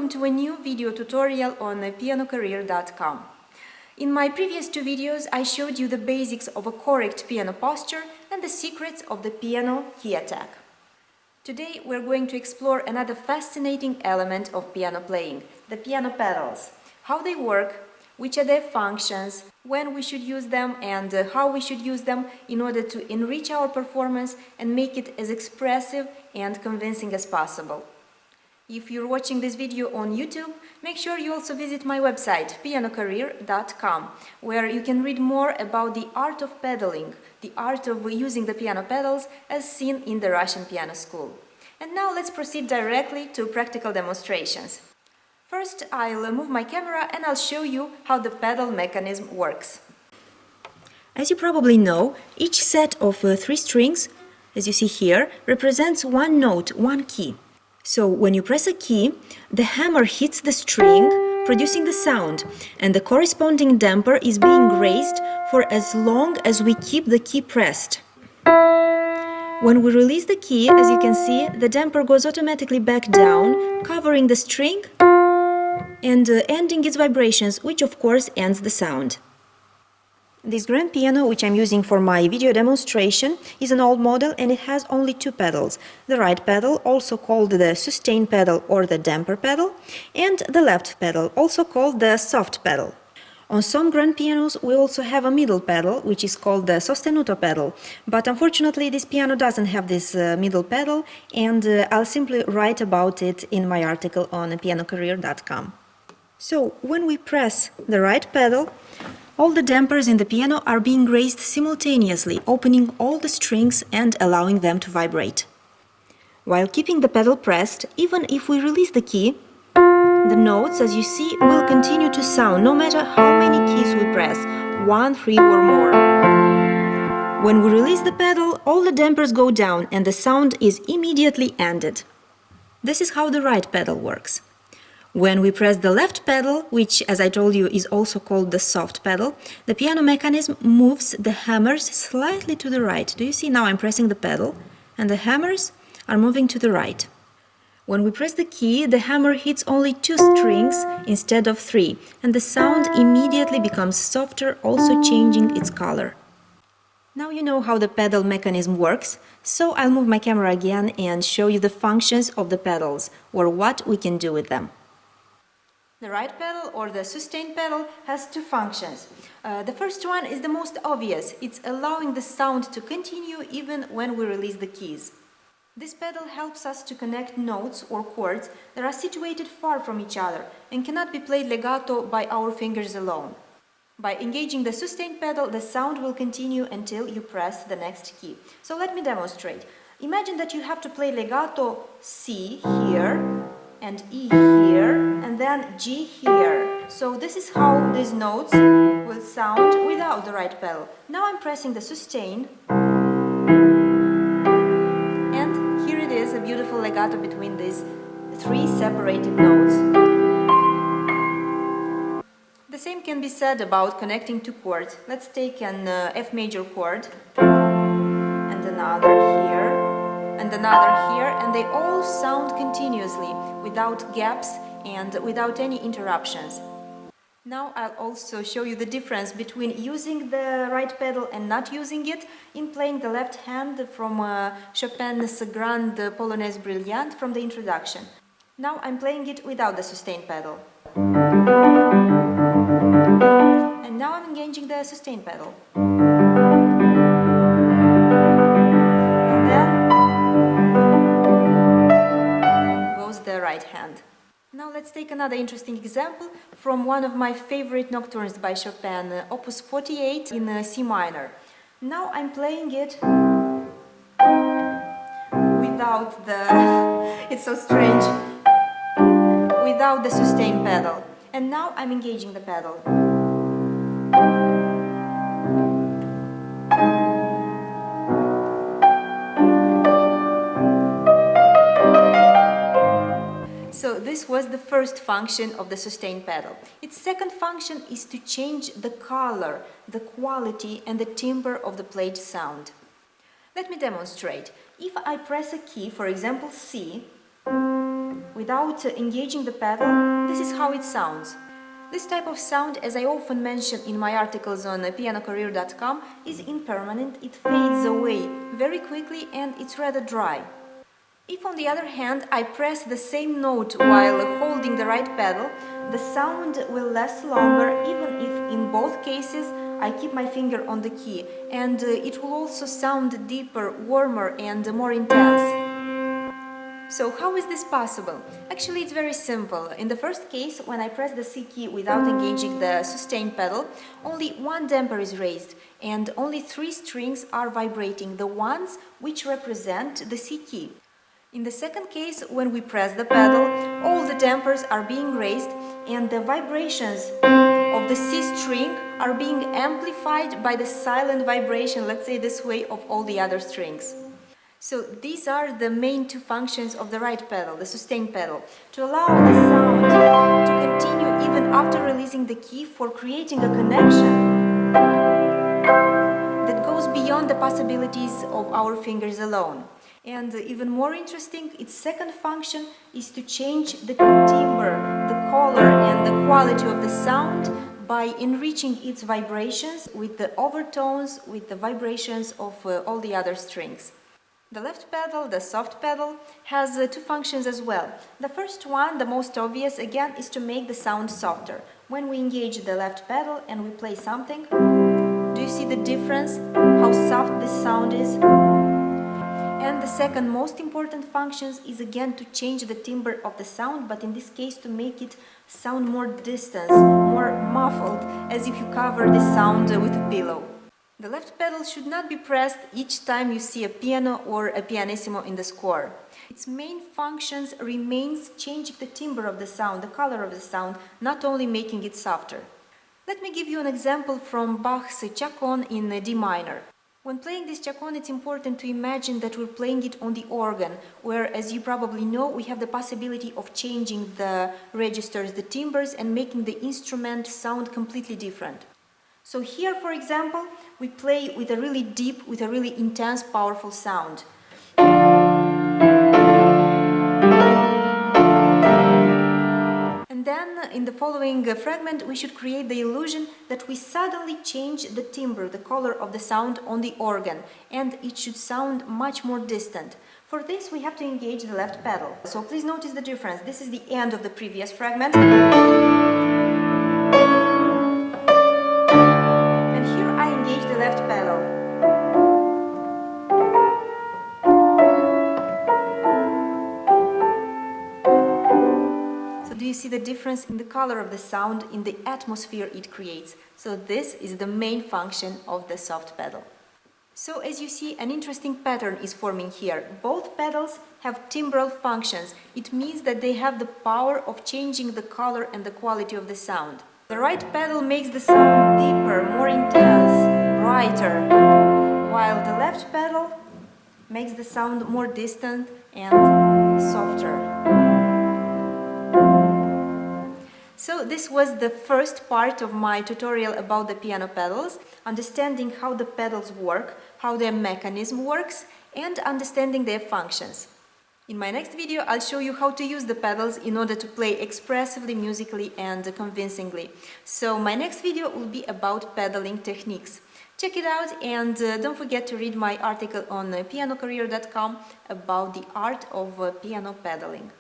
welcome to a new video tutorial on pianocareer.com. In my previous two videos I showed you the basics of a correct piano posture and the secrets of the piano key attack. Today we're going to explore another fascinating element of piano playing, the piano pedals. How they work, which are their functions, when we should use them and how we should use them in order to enrich our performance and make it as expressive and convincing as possible. If you're watching this video on YouTube, make sure you also visit my website pianocareer.com, where you can read more about the art of pedaling, the art of using the piano pedals as seen in the Russian piano school. And now let's proceed directly to practical demonstrations. First, I'll move my camera and I'll show you how the pedal mechanism works. As you probably know, each set of three strings, as you see here, represents one note, one key. So when you press a key, the hammer hits the string, producing the sound, and the corresponding damper is being raised for as long as we keep the key pressed. When we release the key, as you can see, the damper goes automatically back down, covering the string and ending its vibrations, which of course ends the sound. This grand piano, which I'm using for my video demonstration, is an old model and it has only two pedals. The right pedal, also called the sustain pedal or the damper pedal, and the left pedal, also called the soft pedal. On some grand pianos we also have a middle pedal, which is called the sostenuto pedal, but unfortunately this piano doesn't have this middle pedal, and I'll simply write about it in my article on pianocareer.com. So when we press the right pedal, all the dampers in the piano are being raised simultaneously, opening all the strings and allowing them to vibrate. While keeping the pedal pressed, even if we release the key, the notes, as you see, will continue to sound no matter how many keys we press, 1, 3 or more. When we release the pedal, all the dampers go down and the sound is immediately ended. This is how the right pedal works. When we press the left pedal, which, as I told you, is also called the soft pedal, the piano mechanism moves the hammers slightly to the right. Do you see? Now I'm pressing the pedal and the hammers are moving to the right. When we press the key, the hammer hits only 2 strings instead of 3, and the sound immediately becomes softer, also changing its color. Now you know how the pedal mechanism works, so I'll move my camera again and show you the functions of the pedals, or what we can do with them. The right pedal, or the sustain pedal, has two functions. The first one is the most obvious. It's allowing the sound to continue even when we release the keys. This pedal helps us to connect notes or chords that are situated far from each other and cannot be played legato by our fingers alone. By engaging the sustain pedal, the sound will continue until you press the next key. So let me demonstrate. Imagine that you have to play legato C here, and E here, and then G here. So this is how these notes will sound without the right pedal. Now I'm pressing the sustain, and here it is, a beautiful legato between these 3 separated notes. The same can be said about connecting 2 chords. Let's take an F major chord, and another here, and another here, and they all sound continuously, without gaps and without any interruptions. Now I'll also show you the difference between using the right pedal and not using it in playing the left hand from Chopin's Grande Polonaise Brillante from the introduction. Now I'm playing it without the sustain pedal. And now I'm engaging the sustain pedal. The right hand. Now let's take another interesting example from one of my favorite nocturnes by Chopin, Opus 48 in C minor. Now I'm playing it without the... it's so strange. Without the sustain pedal. And now I'm engaging the pedal. So this was the first function of the sustain pedal. Its second function is to change the color, the quality and the timbre of the played sound. Let me demonstrate. If I press a key, for example C, without engaging the pedal, this is how it sounds. This type of sound, as I often mention in my articles on pianocareer.com, is impermanent. It fades away very quickly and it's rather dry. If on the other hand I press the same note while holding the right pedal, the sound will last longer, even if in both cases I keep my finger on the key, and it will also sound deeper, warmer and more intense. So how is this possible? Actually, it's very simple. In the first case, when I press the C key without engaging the sustain pedal, only one damper is raised and only 3 strings are vibrating, the ones which represent the C key. In the second case, when we press the pedal, all the dampers are being raised and the vibrations of the C string are being amplified by the silent vibration, let's say this way, of all the other strings. So these are the main 2 functions of the right pedal, the sustain pedal, to allow the sound to continue even after releasing the key, for creating a connection that goes beyond the possibilities of our fingers alone. And even more interesting, its second function is to change the timbre, the color and the quality of the sound by enriching its vibrations with the overtones, with the vibrations of all the other strings. The left pedal, the soft pedal, has 2 functions as well. The first one, the most obvious, again, is to make the sound softer. When we engage the left pedal and we play something, do you see the difference? How soft this sound is? And the second most important function is again to change the timbre of the sound, but in this case to make it sound more distant, more muffled, as if you cover the sound with a pillow. The left pedal should not be pressed each time you see a piano or a pianissimo in the score. Its main functions remains changing the timbre of the sound, the color of the sound, not only making it softer. Let me give you an example from Bach's Chaconne in D minor. When playing this chaconne, it's important to imagine that we're playing it on the organ, where, as you probably know, we have the possibility of changing the registers, the timbres, and making the instrument sound completely different. So here, for example, we play with a really deep, with a really intense, powerful sound. And then, in the following fragment, we should create the illusion that we suddenly change the timbre, the color of the sound on the organ, and it should sound much more distant. For this, we have to engage the left pedal. So please notice the difference. This is the end of the previous fragment. Left pedal. So do you see the difference in the color of the sound, in the atmosphere it creates? So this is the main function of the soft pedal. So as you see, an interesting pattern is forming here. Both pedals have timbral functions. It means that they have the power of changing the color and the quality of the sound. The right pedal makes the sound deeper, more intense, brighter, while the left pedal makes the sound more distant and softer. So this was the first part of my tutorial about the piano pedals, understanding how the pedals work, how their mechanism works, and understanding their functions. In my next video, I'll show you how to use the pedals in order to play expressively, musically and convincingly. So my next video will be about pedaling techniques. Check it out, and don't forget to read my article on pianocareer.com about the art of piano pedaling.